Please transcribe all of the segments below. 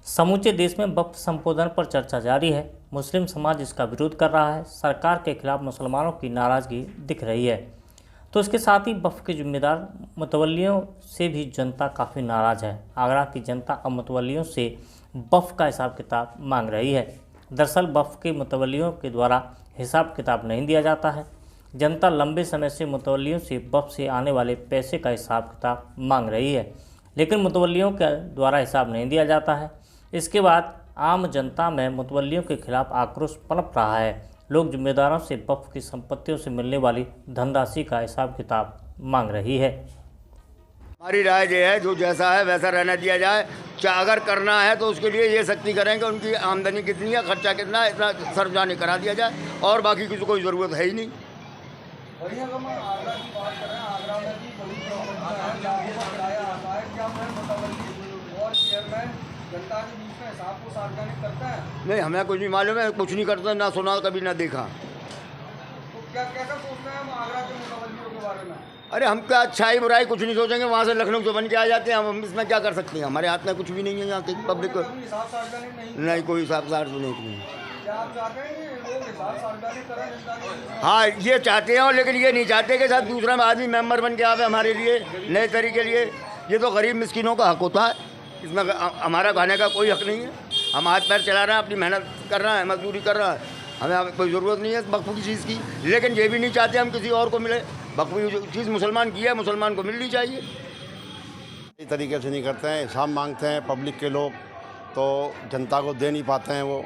समूचे देश में वक्फ संशोधन पर चर्चा जारी है। मुस्लिम समाज इसका विरोध कर रहा है। सरकार के खिलाफ मुसलमानों की नाराजगी दिख रही है। तो इसके साथ ही वक्फ के जिम्मेदार मुतवल्लियों से भी जनता काफ़ी नाराज़ है। आगरा की जनता अब मुतवल्लियों से वक्फ का हिसाब किताब मांग रही है। दरअसल वक्फ के मुतवल्लियों के द्वारा हिसाब किताब नहीं दिया जाता है। जनता लंबे समय से मुतवल्लियों से वक्फ से आने वाले पैसे का हिसाब किताब मांग रही है, लेकिन मुतवल्लियों के द्वारा हिसाब नहीं दिया जाता है। इसके बाद आम जनता में मुतवल्लियों के खिलाफ आक्रोश पनप रहा है। लोग जिम्मेदारों से वक्फ की संपत्तियों से मिलने वाली धनराशि का हिसाब किताब मांग रही है। हमारी राय ये है, जो जैसा है वैसा रहना दिया जाए। चाहे अगर करना है तो उसके लिए ये सख्ती करें कि उनकी आमदनी कितनी है, खर्चा कितना है, इतना सरजानी करा दिया जाए और बाकी किसी कोई ज़रूरत है ही नहीं। जनता के बीच में हिसाब को सार्वजनिक करता है? नहीं, हमें कुछ नहीं मालूम है, कुछ नहीं करता, ना सुना कभी ना देखा। तो क्या कैसा सोचते हैं हम आगरा के मुतवल्लियों के बारे में? अरे हम क्या अच्छाई बुराई कुछ नहीं सोचेंगे, वहाँ से लखनऊ से बन के आ जाते हैं। हम इसमें क्या कर सकते हैं? हमारे हाथ में कुछ भी नहीं है। यहाँ के पब्लिक को हिसाब सार्वजनिक नहीं, कोई हिसाब सार्वजनिक नहीं। क्या आप चाहते हैं कि लोग हिसाब सार्वजनिक करें जनता के? हाँ, ये चाहते हैं, लेकिन ये नहीं चाहते कि साहब दूसरा आदमी मेंबर बन के आवे हमारे लिए नए तरीके लिए। ये तो गरीब मिस्किनों का हक होता है, इसमें हमारा खाने का कोई हक नहीं है। हम हाथ पैर चला रहे हैं, अपनी मेहनत कर रहे हैं, मजदूरी कर रहे हैं, हमें कोई ज़रूरत नहीं है वक्फ की चीज़ की। लेकिन ये भी नहीं चाहते हम किसी और को मिले। वक्फ की जो चीज़ मुसलमान की है, मुसलमान को मिलनी चाहिए। इस तरीके से नहीं करते हैं। हिसाब मांगते हैं पब्लिक के लोग, तो जनता को दे नहीं पाते हैं। वो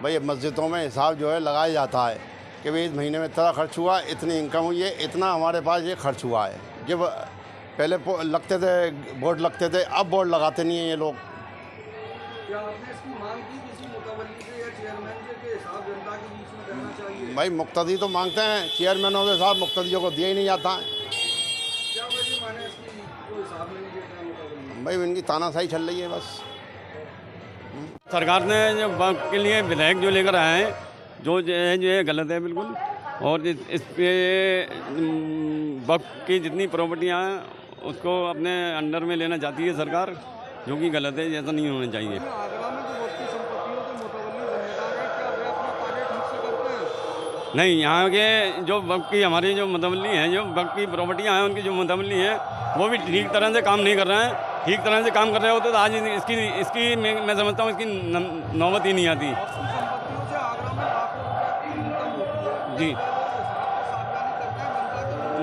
भाई मस्जिदों में हिसाब जो है लगाया जाता है कि भाई इस महीने में इतना खर्च हुआ, इतनी इनकम हुई है, इतना हमारे पास ये खर्च हुआ है। जब पहले लगते थे, बोर्ड लगते थे, अब बोर्ड लगाते नहीं हैं ये लोग। क्या आपने इसकी मांग की किसी मुतवल्ली से या चेयरमैन से कि हिसाब जनता के बीच में करना चाहिए? भाई मुक्तदी तो मांगते हैं, चेयरमैनों के साथ मुक्तदियों को दिया ही नहीं जाता है। क्या वजह माने इसकी जो हिसाब नहीं देते हैं मुतवल्ली? भाई इनकी तानाशाही चल रही है बस। सरकार ने जो वक्फ के लिए विधेयक जो लेकर आए हैं, जो है गलत है बिल्कुल। और इस पे वक्फ की जितनी प्रॉपर्टियाँ हैं उसको अपने अंडर में लेना चाहती है सरकार, जो कि गलत है। ऐसा नहीं होना चाहिए। आगरा में जो वक्फ की संपत्तियों के मुतवल्ली जिम्मेदार है, क्या वे अपना कार्य ठीक से करते हैं? नहीं, यहाँ के जो वक्फ की हमारी जो मुतवल्ली हैं, जो वक्फ की प्रॉपर्टियाँ हैं, उनकी जो मुतवल्ली हैं वो भी ठीक तरह से काम नहीं कर रहे हैं। ठीक तरह से काम कर रहे होते तो आज इसकी मैं समझता हूँ इसकी नौबत ही नहीं आती। संपत्तियों से आगरा में लाखों रुपए की इनकम होती है। जी सार्वजनिक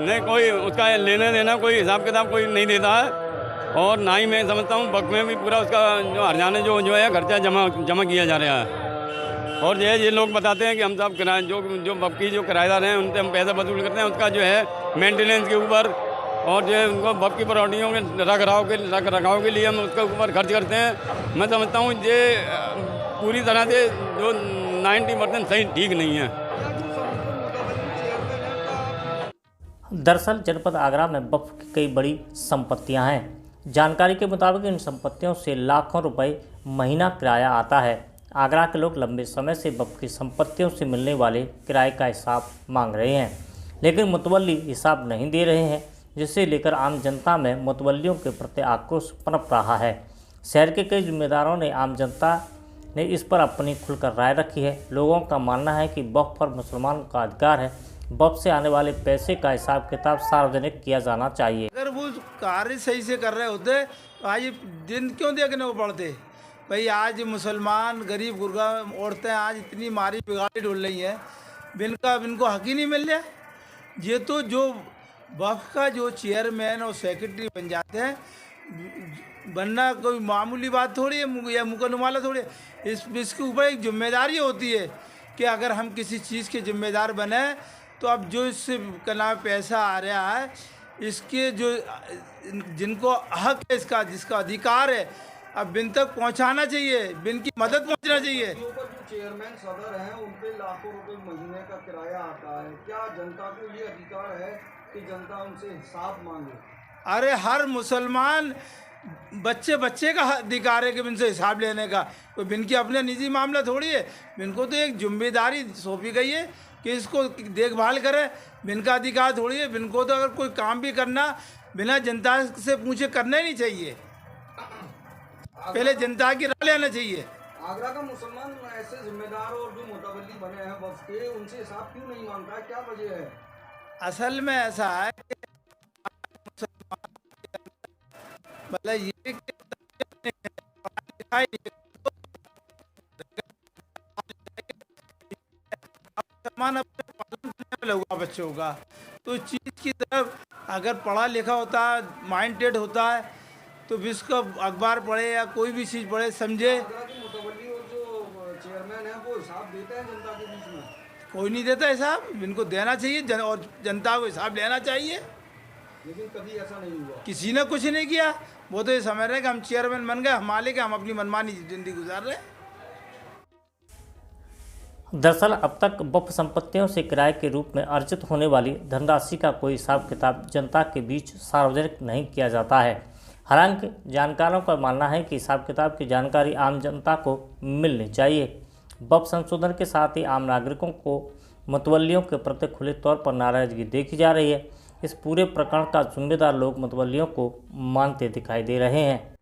नहीं, कोई उसका लेना देना कोई हिसाब किताब कोई नहीं देता है। और ना ही मैं समझता हूँ वक्फ में भी पूरा उसका जो हरजाना जो है खर्चा जमा किया जा रहा है। और ये लोग बताते हैं कि हम सब किराए जो वक्फ की जो किराएदार हैं उनसे हम पैसा वसूल करते हैं, उसका जो है मेंटेनेंस के ऊपर और जो है उनको वक्फ की प्रॉपर्टियों के रख रखाव के लिए हम उसके ऊपर खर्च करते हैं। मैं समझता हूँ ये पूरी तरह से जो 90% सही ठीक नहीं है। दरअसल जनपद आगरा में वक्फ की कई बड़ी संपत्तियां हैं। जानकारी के मुताबिक इन संपत्तियों से लाखों रुपए महीना किराया आता है। आगरा के लोग लंबे समय से वक्फ की संपत्तियों से मिलने वाले किराए का हिसाब मांग रहे हैं, लेकिन मुतवल्ली हिसाब नहीं दे रहे हैं, जिसे लेकर आम जनता में मुतवल्लियों के प्रति आक्रोश पनप रहा है। शहर के कई जिम्मेदारों ने आम जनता ने इस पर अपनी खुलकर राय रखी है। लोगों का मानना है कि वक्फ पर मुसलमान का अधिकार है। वक्फ से आने वाले पैसे का हिसाब किताब सार्वजनिक किया जाना चाहिए। अगर वो कार्य सही से कर रहे होते तो आज दिन क्यों देखने को पड़ते? भाई आज मुसलमान गरीब गुरबा औरतें आज इतनी मारी बिगाड़ी ढूंढ रही हैं, इनको हक ही नहीं मिल रहा। ये तो जो वक्फ का जो चेयरमैन और सेक्रेटरी बन जाते हैं, बनना कोई मामूली बात थोड़ी है या मुकदमाला थोड़ी है। इसके ऊपर एक जिम्मेदारी होती है कि अगर हम किसी चीज़ के जिम्मेदार बने तो अब जो इससे नाम पैसा आ रहा है, इसके जो जिनको हक है, इसका जिसका अधिकार है, अब बिन तक पहुंचाना चाहिए, बिन की मदद पहुंचना चाहिए। जो चेयरमैन सदर हैं उन पे लाखों रुपए महीने का किराया आता है, क्या जनता को ये अधिकार है कि जनता उनसे हिसाब मांगे? अरे हर मुसलमान बच्चे का अधिकार है कि इनसे हिसाब लेने का। कोई बिन की अपने निजी मामला थोड़ी है। इनको तो एक जिम्मेदारी सौंपी गई है कि इसको देखभाल करें। बिन का अधिकार थोड़ी है। बिन को तो अगर कोई काम भी करना बिना जनता से पूछे करना ही नहीं चाहिए। पहले जनता की राय लेना चाहिए। आगरा का मुसलमान ऐसे जिम्मेदार और जो मुतवल्ली बने हैं वक्फ के, उनसे हिसाब क्यों नहीं मांगता, क्या वजह है? असल में ऐसा है कि मतलब ये कि मुसलमान अपने पालन करने में लगा बच्चों का, तो इस चीज़ की तरफ अगर पढ़ा लिखा होता है, माइंडेड होता है, तो भी उसका अखबार पढ़े या कोई भी चीज़ पढ़े, समझे। आगरा के मुतवल्ली और जो चेयरमैन है वो हिसाब देते हैं जनता के बीच में? कोई नहीं देता हिसाब, इनको देना चाहिए और जनता को हिसाब लेना चाहिए। लेकिन कभी ऐसा नहीं हुआ। किसी ने कुछ नहीं किया, वो तो ये समझ रहे हैं कि हम चेयरमैन बन गए, हम मालिक हैं, हम अपनी मनमानी जिंदगी गुजार रहे हैं। दरअसल अब तक वक्फ संपत्तियों से किराए के रूप में अर्जित होने वाली धनराशि का कोई हिसाब किताब जनता के बीच सार्वजनिक नहीं किया जाता है। हालांकि जानकारों का मानना है कि हिसाब किताब की जानकारी आम जनता को मिलनी चाहिए। वक्फ संशोधन के साथ ही आम नागरिकों को मुतवल्लियों के प्रति खुले तौर पर नाराजगी देखी जा रही है। इस पूरे प्रकरण का जिम्मेदार लोग मुतवल्लियों को मानते दिखाई दे रहे हैं।